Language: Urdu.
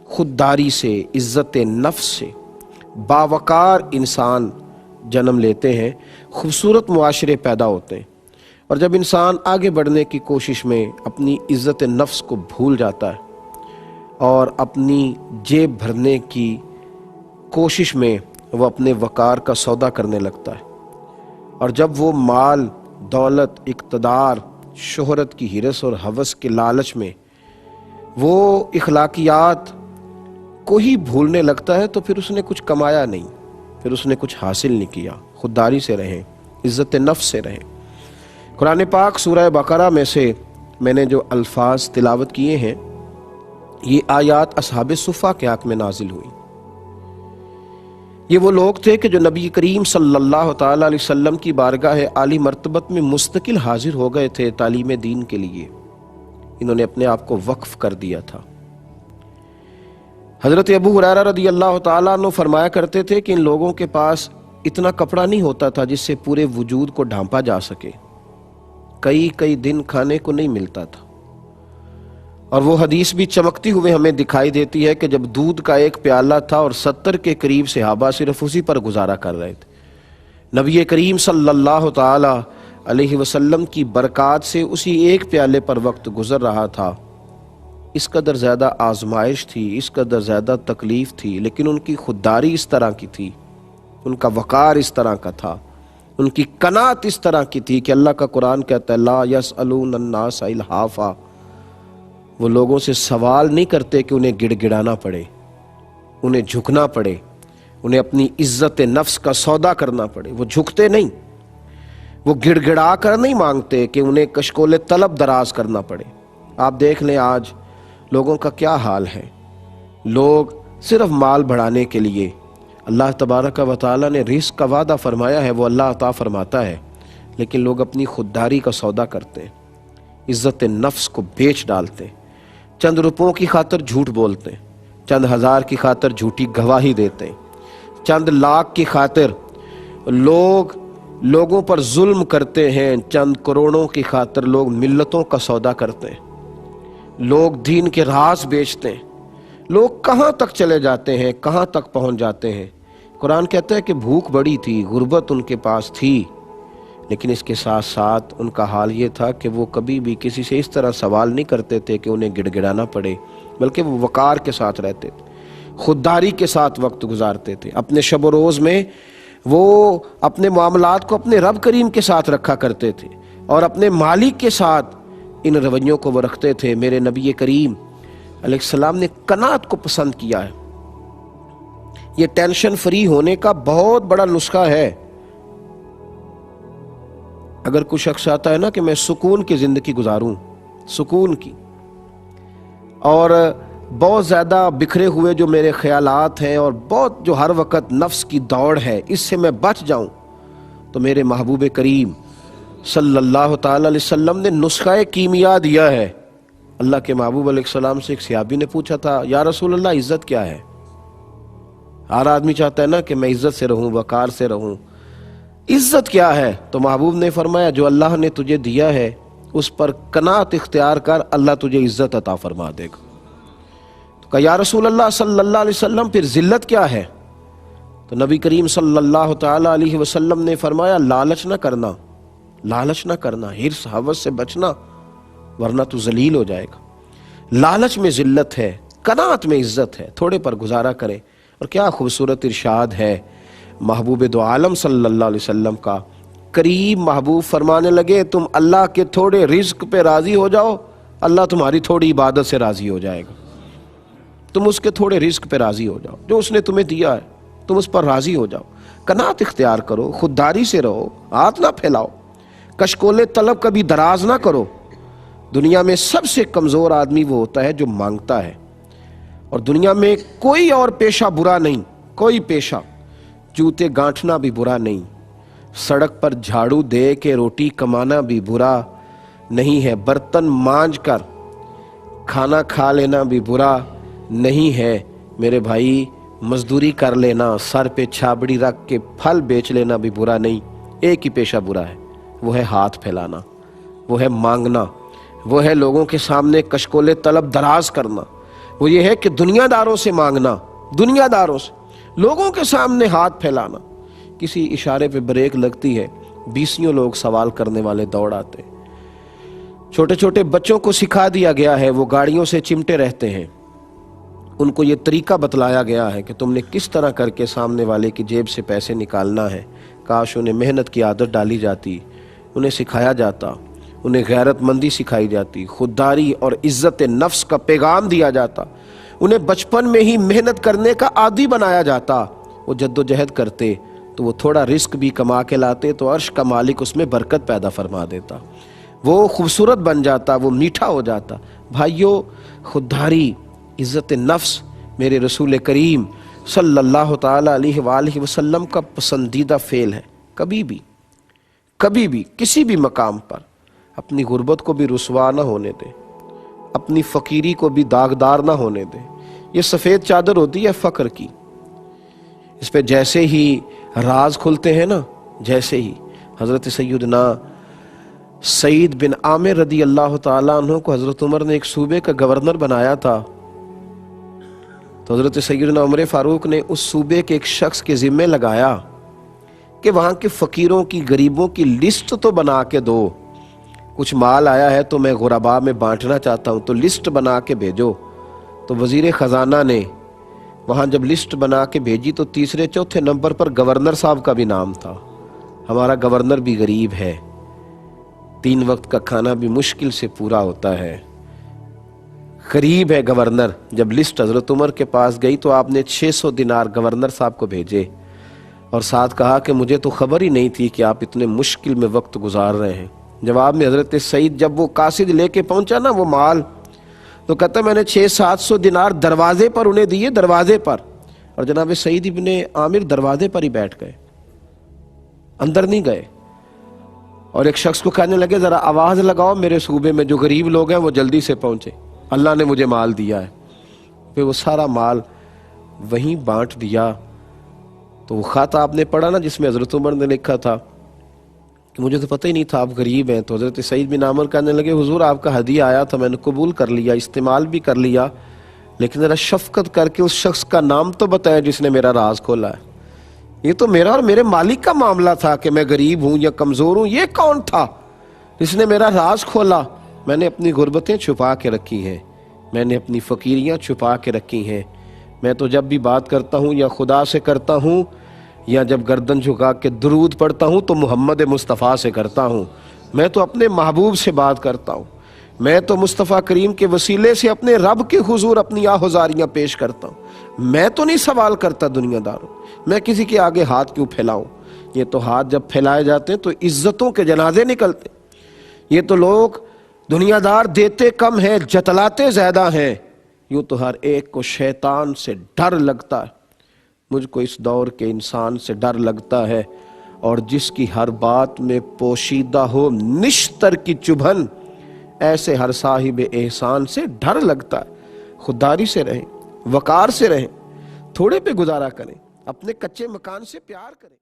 خودداری سے، عزت نفس سے باوقار انسان جنم لیتے ہیں، خوبصورت معاشرے پیدا ہوتے ہیں۔ اور جب انسان آگے بڑھنے کی کوشش میں اپنی عزت نفس کو بھول جاتا ہے اور اپنی جیب بھرنے کی کوشش میں وہ اپنے وقار کا سودا کرنے لگتا ہے، اور جب وہ مال، دولت، اقتدار، شہرت کی ہرس اور ہوس کے لالچ میں وہ اخلاقیات کو ہی بھولنے لگتا ہے، تو پھر اس نے کچھ کمایا نہیں، پھر اس نے کچھ حاصل نہیں کیا۔ خودداری سے رہیں، عزت نفس سے رہیں۔ قرآن پاک سورہ بقرہ میں سے میں نے جو الفاظ تلاوت کیے ہیں، یہ آیات اصحاب صفہ کے حق میں نازل ہوئی۔ یہ وہ لوگ تھے کہ جو نبی کریم صلی اللہ تعالیٰ علیہ وسلم کی بارگاہ عالی مرتبت میں مستقل حاضر ہو گئے تھے تعلیم دین کے لیے۔ انہوں نے اپنے آپ کو وقف کر دیا تھا۔ حضرت ابو ہریرہ رضی اللہ تعالیٰ عنہ فرمایا کرتے تھے کہ ان لوگوں کے پاس اتنا کپڑا نہیں ہوتا تھا جس سے پورے وجود کو ڈھانپا جا سکے، کئی دن کھانے کو نہیں ملتا تھا۔ اور وہ حدیث بھی چمکتی ہوئے ہمیں دکھائی دیتی ہے کہ جب دودھ کا ایک پیالہ تھا اور 70 کے قریب صحابہ صرف اسی پر گزارا کر رہے تھے، نبی کریم صلی اللہ تعالی علیہ وسلم کی برکات سے اسی ایک پیالے پر وقت گزر رہا تھا۔ اس قدر زیادہ آزمائش تھی، اس قدر زیادہ تکلیف تھی، لیکن ان کی خودداری اس طرح کی تھی، ان کا وقار اس طرح کا تھا، ان کی قناعت اس طرح کی تھی کہ اللہ کا قرآن کہتا ہے لا یسألون الناس الحافا، وہ لوگوں سے سوال نہیں کرتے کہ انہیں گڑ گڑانا پڑے، انہیں جھکنا پڑے، انہیں اپنی عزت نفس کا سودا کرنا پڑے۔ وہ جھکتے نہیں، وہ گڑ گڑا کر نہیں مانگتے کہ انہیں کشکول طلب دراز کرنا پڑے۔ آپ دیکھ لیں آج لوگوں کا کیا حال ہے۔ لوگ صرف مال بڑھانے کے لیے، اللہ تبارک و تعالیٰ نے رزق کا وعدہ فرمایا ہے، وہ اللہ عطا فرماتا ہے، لیکن لوگ اپنی خودداری کا سودا کرتے ہیں، عزت نفس کو بیچ ڈالتے ہیں، چند روپوں کی خاطر جھوٹ بولتے ہیں، چند ہزار کی خاطر جھوٹی گواہی دیتے ہیں، چند لاکھ کی خاطر لوگوں پر ظلم کرتے ہیں، چند کروڑوں کی خاطر لوگ ملتوں کا سودا کرتے ہیں، لوگ دین کے راز بیچتے ہیں۔ لوگ کہاں تک چلے جاتے ہیں، کہاں تک پہنچ جاتے ہیں۔ قرآن کہتا ہے کہ بھوک بڑی تھی، غربت ان کے پاس تھی، لیکن اس کے ساتھ ساتھ ان کا حال یہ تھا کہ وہ کبھی بھی کسی سے اس طرح سوال نہیں کرتے تھے کہ انہیں گڑ گڑانا پڑے، بلکہ وہ وقار کے ساتھ رہتے تھے، خودداری کے ساتھ وقت گزارتے تھے۔ اپنے شب و روز میں وہ اپنے معاملات کو اپنے رب کریم کے ساتھ رکھا کرتے تھے، اور اپنے مالک کے ساتھ ان رویوں کو وہ رکھتے تھے۔ میرے نبی کریم علیہ السلام نے قناعت کو پسند کیا ہے۔ یہ ٹینشن فری ہونے کا بہت بڑا نسخہ ہے۔ اگر کوئی شخص چاہتا ہے نا کہ میں سکون کی زندگی گزاروں، سکون کی، اور بہت زیادہ بکھرے ہوئے جو میرے خیالات ہیں اور بہت جو ہر وقت نفس کی دوڑ ہے، اس سے میں بچ جاؤں، تو میرے محبوب کریم صلی اللہ تعالی علیہ وسلم نے نسخہ کیمیا دیا ہے۔ اللہ کے محبوب علیہ السلام سے ایک صحابی نے پوچھا تھا یا رسول اللہ عزت کیا ہے؟ ہر آدمی چاہتا ہے نا کہ میں عزت سے رہوں، وقار سے رہوں، عزت کیا ہے؟ تو محبوب نے فرمایا جو اللہ نے تجھے دیا ہے اس پر قناعت اختیار کر، اللہ تجھے عزت عطا فرما دے گا۔ تو کہا یا رسول اللہ صلی اللہ علیہ وسلم پھر ذلت کیا ہے؟ تو نبی کریم صلی اللہ تعالی علیہ وسلم نے فرمایا لالچ نہ کرنا، لالچ نہ کرنا، حرص ہوس سے بچنا، ورنہ تو ذلیل ہو جائے گا۔ لالچ میں ذلت ہے، قناعت میں عزت ہے، تھوڑے پر گزارا کریں۔ اور کیا خوبصورت ارشاد ہے محبوب دو عالم صلی اللہ علیہ وسلم کا۔ قریب محبوب فرمانے لگے تم اللہ کے تھوڑے رزق پہ راضی ہو جاؤ، اللہ تمہاری تھوڑی عبادت سے راضی ہو جائے گا۔ تم اس کے تھوڑے رزق پہ راضی ہو جاؤ، جو اس نے تمہیں دیا ہے تم اس پر راضی ہو جاؤ، قناعت اختیار کرو، خودداری سے رہو، ہاتھ نہ پھیلاؤ، کشکول طلب کبھی دراز نہ کرو۔ دنیا میں سب سے کمزور آدمی وہ ہوتا ہے جو مانگتا ہے، اور دنیا میں کوئی اور پیشہ برا نہیں، کوئی پیشہ، جوتے گانٹھنا بھی برا نہیں، سڑک پر جھاڑو دے کے روٹی کمانا بھی برا نہیں ہے، برتن مانج کر کھانا کھا لینا بھی برا نہیں ہے میرے بھائی، مزدوری کر لینا، سر پہ چھابڑی رکھ کے پھل بیچ لینا بھی برا نہیں۔ ایک ہی پیشہ برا ہے، وہ ہے ہاتھ پھیلانا، وہ ہے مانگنا، وہ ہے لوگوں کے سامنے کشکول طلب دراز کرنا، وہ یہ ہے کہ دنیا داروں سے مانگنا، دنیا داروں سے، لوگوں کے سامنے ہاتھ پھیلانا، کسی اشارے پہ بریک لگتی ہے، 20 لوگ سوال کرنے والے دوڑ آتے ہیں۔ چھوٹے چھوٹے بچوں کو سکھا دیا گیا ہے، وہ گاڑیوں سے چمٹے رہتے ہیں، ان کو یہ طریقہ بتلایا گیا ہے کہ تم نے کس طرح کر کے سامنے والے کی جیب سے پیسے نکالنا ہے۔ کاش انہیں محنت کی عادت ڈالی جاتی، انہیں سکھایا جاتا، انہیں غیرت مندی سکھائی جاتی، خودداری اور عزت نفس کا پیغام دیا جاتا، انہیں بچپن میں ہی محنت کرنے کا عادی بنایا جاتا۔ وہ جد و جہد کرتے تو وہ تھوڑا رزق بھی کما کے لاتے تو عرش کا مالک اس میں برکت پیدا فرما دیتا، وہ خوبصورت بن جاتا، وہ میٹھا ہو جاتا۔ بھائیو، خودداری، عزت نفس میرے رسول کریم صلی اللہ تعالی علیہ وآلہ وسلم کا پسندیدہ فعل ہے۔ کبھی بھی کسی بھی مقام پر اپنی غربت کو بھی رسوا نہ ہونے دے، اپنی فقیری کو بھی داغدار نہ ہونے دے۔ یہ سفید چادر ہوتی ہے فقر کی، اس پہ جیسے ہی راز کھلتے ہیں نا، جیسے ہی حضرت سیدنا سعید بن عامر رضی اللہ تعالیٰ عنہ کو حضرت عمر نے ایک صوبے کا گورنر بنایا تھا، تو حضرت سیدنا عمر فاروق نے اس صوبے کے ایک شخص کے ذمے لگایا کہ وہاں کے فقیروں کی، غریبوں کی لسٹ تو بنا کے دو، کچھ مال آیا ہے تو میں غرباء میں بانٹنا چاہتا ہوں، تو لسٹ بنا کے بھیجو۔ تو وزیر خزانہ نے وہاں جب لسٹ بنا کے بھیجی تو تیسرے چوتھے نمبر پر گورنر صاحب کا بھی نام تھا۔ ہمارا گورنر بھی غریب ہے، 3 وقت کا کھانا بھی مشکل سے پورا ہوتا ہے، غریب ہے گورنر۔ جب لسٹ حضرت عمر کے پاس گئی تو آپ نے 600 دینار گورنر صاحب کو بھیجے اور ساتھ کہا کہ مجھے تو خبر ہی نہیں تھی کہ آپ اتنے مشکل میں وقت گزار رہے ہیں۔ جواب میں حضرت سعید جب وہ قاصد لے کے پہنچا نا وہ مال، تو کہتا میں نے 600-700 دینار دروازے پر انہیں دیے، دروازے پر، اور جناب سعید ابن عامر دروازے پر ہی بیٹھ گئے، اندر نہیں گئے، اور ایک شخص کو کہنے لگے ذرا آواز لگاؤ میرے صوبے میں جو غریب لوگ ہیں وہ جلدی سے پہنچے، اللہ نے مجھے مال دیا ہے۔ پھر وہ سارا مال وہیں بانٹ دیا۔ تو وہ خط آپ نے پڑھا نا جس میں حضرت عمر نے لکھا تھا کہ مجھے تو پتہ ہی نہیں تھا آپ غریب ہیں، تو حضرت سعید بن عامر کہنے لگے حضور آپ کا ہدیہ آیا تھا، میں نے قبول کر لیا، استعمال بھی کر لیا، لیکن ذرا شفقت کر کے اس شخص کا نام تو بتایا جس نے میرا راز کھولا ہے۔ یہ تو میرا اور میرے مالک کا معاملہ تھا کہ میں غریب ہوں یا کمزور ہوں، یہ کون تھا جس نے میرا راز کھولا؟ میں نے اپنی غربتیں چھپا کے رکھی ہیں، میں نے اپنی فقیریاں چھپا کے رکھی ہیں۔ میں تو جب بھی بات کرتا ہوں یا خدا سے کرتا ہوں یا جب گردن جھکا کے درود پڑھتا ہوں تو محمد مصطفیٰ سے کرتا ہوں، میں تو اپنے محبوب سے بات کرتا ہوں، میں تو مصطفیٰ کریم کے وسیلے سے اپنے رب کے حضور اپنی آہوازاریاں پیش کرتا ہوں۔ میں تو نہیں سوال کرتا دنیا داروں، میں کسی کے آگے ہاتھ کیوں پھیلاؤں؟ یہ تو ہاتھ جب پھیلائے جاتے ہیں تو عزتوں کے جنازے نکلتے، یہ تو لوگ دنیا دار دیتے کم ہیں جتلاتے زیادہ ہیں، یوں تو ہر ایک کو شیطان سے ڈر لگتا ہے۔ مجھ کو اس دور کے انسان سے ڈر لگتا ہے، اور جس کی ہر بات میں پوشیدہ ہو نشتر کی چبھن، ایسے ہر صاحب احسان سے ڈر لگتا ہے۔ خودداری سے رہیں، وقار سے رہیں، تھوڑے پہ گزارا کریں، اپنے کچے مکان سے پیار کریں۔